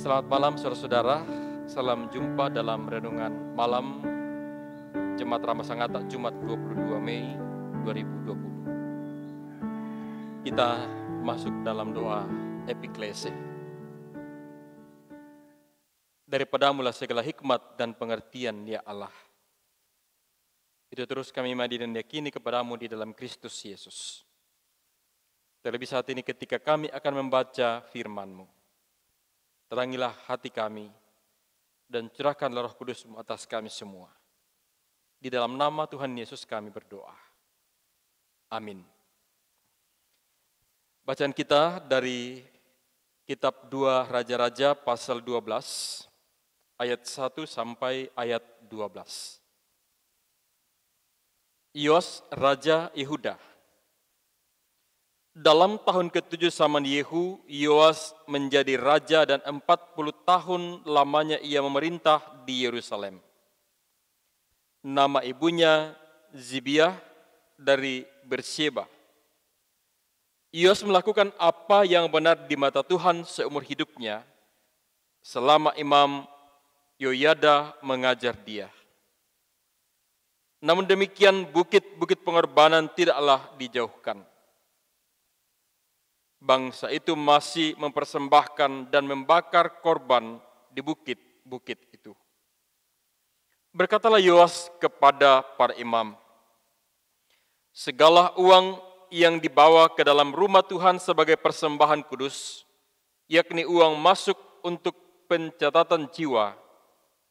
Selamat malam saudara-saudara, salam jumpa dalam renungan malam Jemaat Ramasangata Jumat 22 Mei 2020. Kita masuk dalam doa epiklese. Daripadamulah segala hikmat dan pengertian ya Allah. Itu terus kami imani dan yakini kepadamu di dalam Kristus Yesus. Terlebih saat ini ketika kami akan membaca firman-Mu. Terangilah hati kami dan curahkanlah Roh Kudus-Mu atas kami semua. Di dalam nama Tuhan Yesus kami berdoa. Amin. Bacaan kita dari kitab 2 Raja-Raja pasal 12 ayat 1 sampai ayat 12. Yos Raja Yehuda. Dalam tahun ke-7 zaman Yehu, Yoas menjadi raja dan 40 tahun lamanya ia memerintah di Yerusalem. Nama ibunya Zibiah dari Beersheba. Yoas melakukan apa yang benar di mata Tuhan seumur hidupnya, selama Imam Yoyada mengajar dia. Namun demikian bukit-bukit pengorbanan tidaklah dijauhkan. Bangsa itu masih mempersembahkan dan membakar korban di bukit-bukit itu. Berkatalah Yoas kepada para imam, segala uang yang dibawa ke dalam rumah Tuhan sebagai persembahan kudus, yakni uang masuk untuk pencatatan jiwa,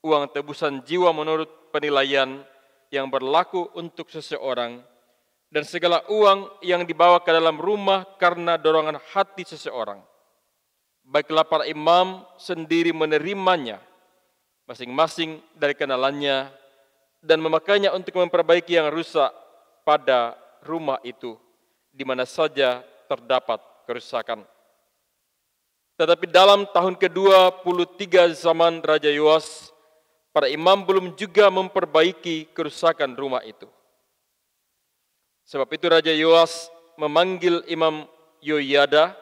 uang tebusan jiwa menurut penilaian yang berlaku untuk seseorang, dan segala uang yang dibawa ke dalam rumah karena dorongan hati seseorang. Baiklah para imam sendiri menerimanya, masing-masing dari kenalannya, dan memakainya untuk memperbaiki yang rusak pada rumah itu, di mana saja terdapat kerusakan. Tetapi dalam tahun ke-23 zaman Raja Yoas, para imam belum juga memperbaiki kerusakan rumah itu. Sebab itu Raja Yoas memanggil Imam Yoyada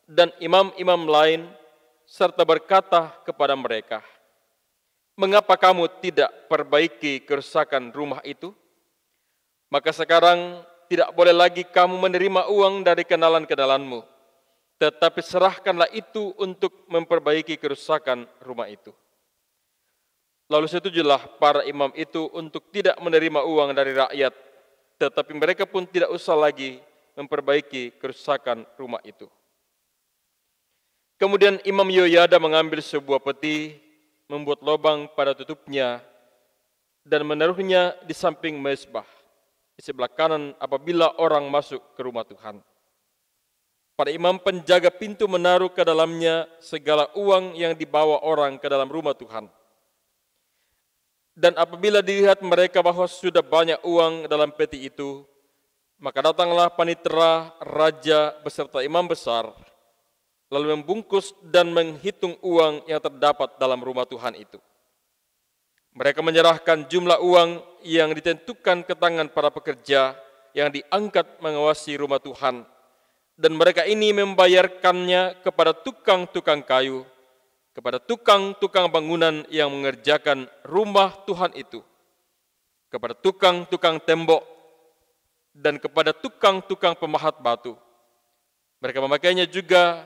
dan imam-imam lain serta berkata kepada mereka, mengapa kamu tidak perbaiki kerusakan rumah itu? Maka sekarang tidak boleh lagi kamu menerima uang dari kenalan-kenalanmu, tetapi serahkanlah itu untuk memperbaiki kerusakan rumah itu. Lalu setujulah para imam itu untuk tidak menerima uang dari rakyat, tetapi mereka pun tidak usah lagi memperbaiki kerusakan rumah itu. Kemudian Imam Yoyada mengambil sebuah peti, membuat lubang pada tutupnya, dan menaruhnya di samping mezbah, di sebelah kanan apabila orang masuk ke rumah Tuhan. Para imam penjaga pintu menaruh ke dalamnya segala uang yang dibawa orang ke dalam rumah Tuhan. Dan apabila dilihat mereka bahwa sudah banyak uang dalam peti itu, maka datanglah panitera raja beserta imam besar, lalu membungkus dan menghitung uang yang terdapat dalam rumah Tuhan itu. Mereka menyerahkan jumlah uang yang ditentukan ke tangan para pekerja yang diangkat mengawasi rumah Tuhan, dan mereka ini membayarkannya kepada tukang-tukang kayu, kepada tukang-tukang bangunan yang mengerjakan rumah Tuhan itu, kepada tukang-tukang tembok, dan kepada tukang-tukang pemahat batu. Mereka memakainya juga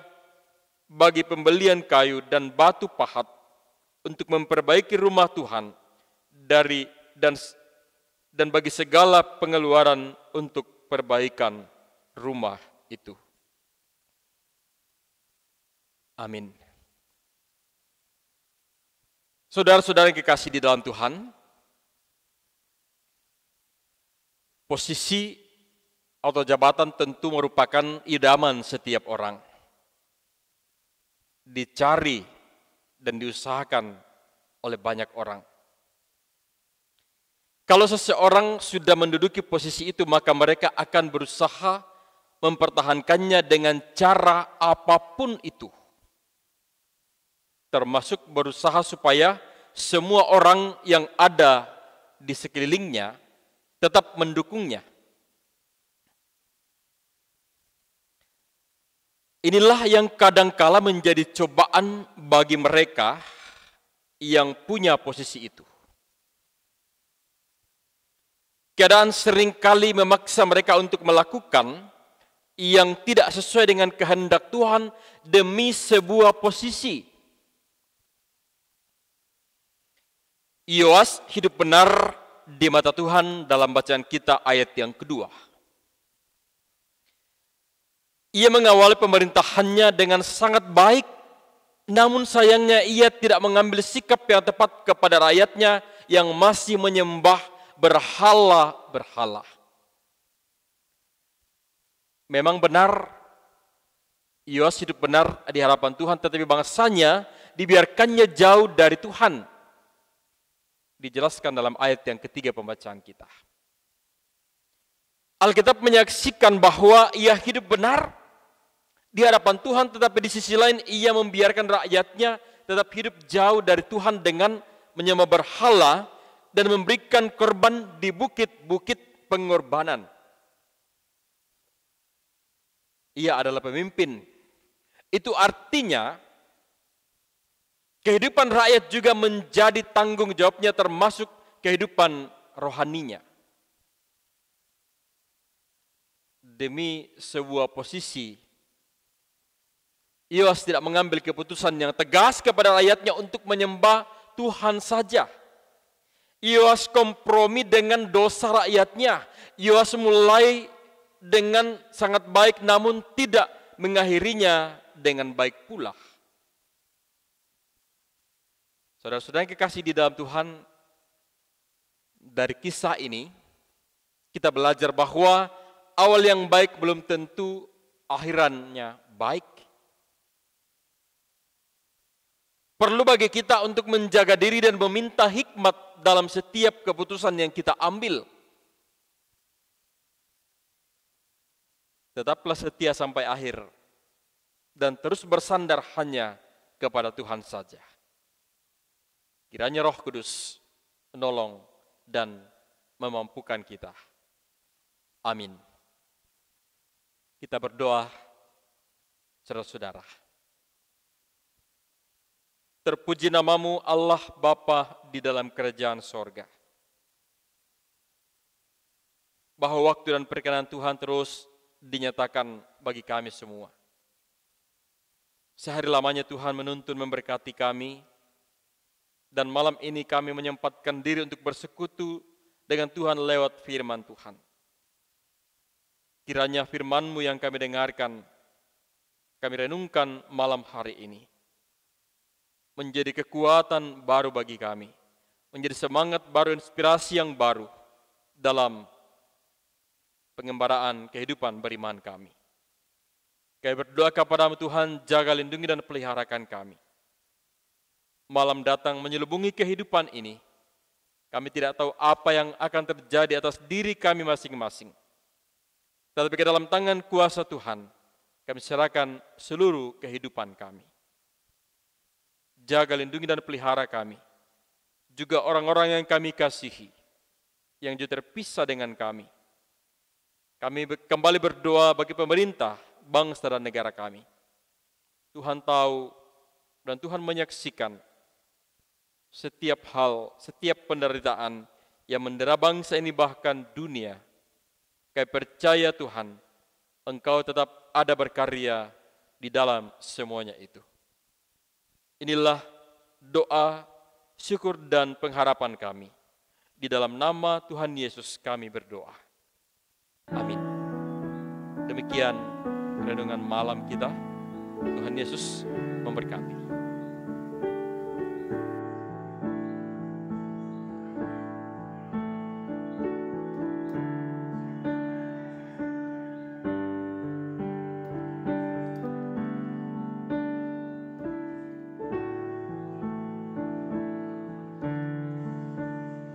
bagi pembelian kayu dan batu pahat untuk memperbaiki rumah Tuhan dan bagi segala pengeluaran untuk perbaikan rumah itu. Amin. Saudara-saudara yang kekasih di dalam Tuhan, posisi atau jabatan tentu merupakan idaman setiap orang. Dicari dan diusahakan oleh banyak orang. Kalau seseorang sudah menduduki posisi itu, maka mereka akan berusaha mempertahankannya dengan cara apapun itu. Termasuk berusaha supaya semua orang yang ada di sekelilingnya tetap mendukungnya. Inilah yang kadangkala menjadi cobaan bagi mereka yang punya posisi itu. Keadaan seringkali memaksa mereka untuk melakukan yang tidak sesuai dengan kehendak Tuhan demi sebuah posisi. Yoas hidup benar di mata Tuhan dalam bacaan kita ayat yang kedua. Ia mengawali pemerintahannya dengan sangat baik, namun sayangnya ia tidak mengambil sikap yang tepat kepada rakyatnya yang masih menyembah berhala-berhala. Memang benar, Yoas hidup benar di hadapan Tuhan, tetapi bangsanya dibiarkannya jauh dari Tuhan. Dijelaskan dalam ayat yang ketiga pembacaan kita. Alkitab menyaksikan bahwa ia hidup benar di hadapan Tuhan, tetapi di sisi lain ia membiarkan rakyatnya tetap hidup jauh dari Tuhan dengan menyembah berhala dan memberikan korban di bukit-bukit pengorbanan. Ia adalah pemimpin. Itu artinya kehidupan rakyat juga menjadi tanggung jawabnya, termasuk kehidupan rohaninya. Demi sebuah posisi, Yoas tidak mengambil keputusan yang tegas kepada rakyatnya untuk menyembah Tuhan saja. Yoas kompromi dengan dosa rakyatnya. Yoas mulai dengan sangat baik namun tidak mengakhirinya dengan baik pula. Saudara-saudara yang kekasih di dalam Tuhan, dari kisah ini kita belajar bahwa awal yang baik belum tentu akhirannya baik. Perlu bagi kita untuk menjaga diri dan meminta hikmat dalam setiap keputusan yang kita ambil. Tetaplah setia sampai akhir dan terus bersandar hanya kepada Tuhan saja. Kiranya Roh Kudus menolong dan memampukan kita. Amin. Kita berdoa, saudara-saudara. Terpuji namamu Allah Bapa di dalam kerajaan sorga. Bahwa waktu dan perkenan Tuhan terus dinyatakan bagi kami semua. Sehari lamanya Tuhan menuntun memberkati kami, dan malam ini kami menyempatkan diri untuk bersekutu dengan Tuhan lewat firman Tuhan. Kiranya firman-Mu yang kami dengarkan, kami renungkan malam hari ini, menjadi kekuatan baru bagi kami, menjadi semangat baru, inspirasi yang baru dalam pengembaraan kehidupan beriman kami. Kami berdoa kepada-Mu Tuhan, jaga, lindungi, dan peliharakan kami. Malam datang menyelubungi kehidupan ini, kami tidak tahu apa yang akan terjadi atas diri kami masing-masing. Tetapi ke dalam tangan kuasa Tuhan, kami serahkan seluruh kehidupan kami. Jaga, lindungi, dan pelihara kami. Juga orang-orang yang kami kasihi, yang juga terpisah dengan kami. Kami kembali berdoa bagi pemerintah, bangsa dan negara kami. Tuhan tahu dan Tuhan menyaksikan setiap hal, setiap penderitaan yang mendera bangsa ini bahkan dunia. Kami percaya Tuhan, Engkau tetap ada berkarya di dalam semuanya itu. Inilah doa, syukur, dan pengharapan kami. Di dalam nama Tuhan Yesus kami berdoa. Amin. Demikian renungan malam kita. Tuhan Yesus memberkati.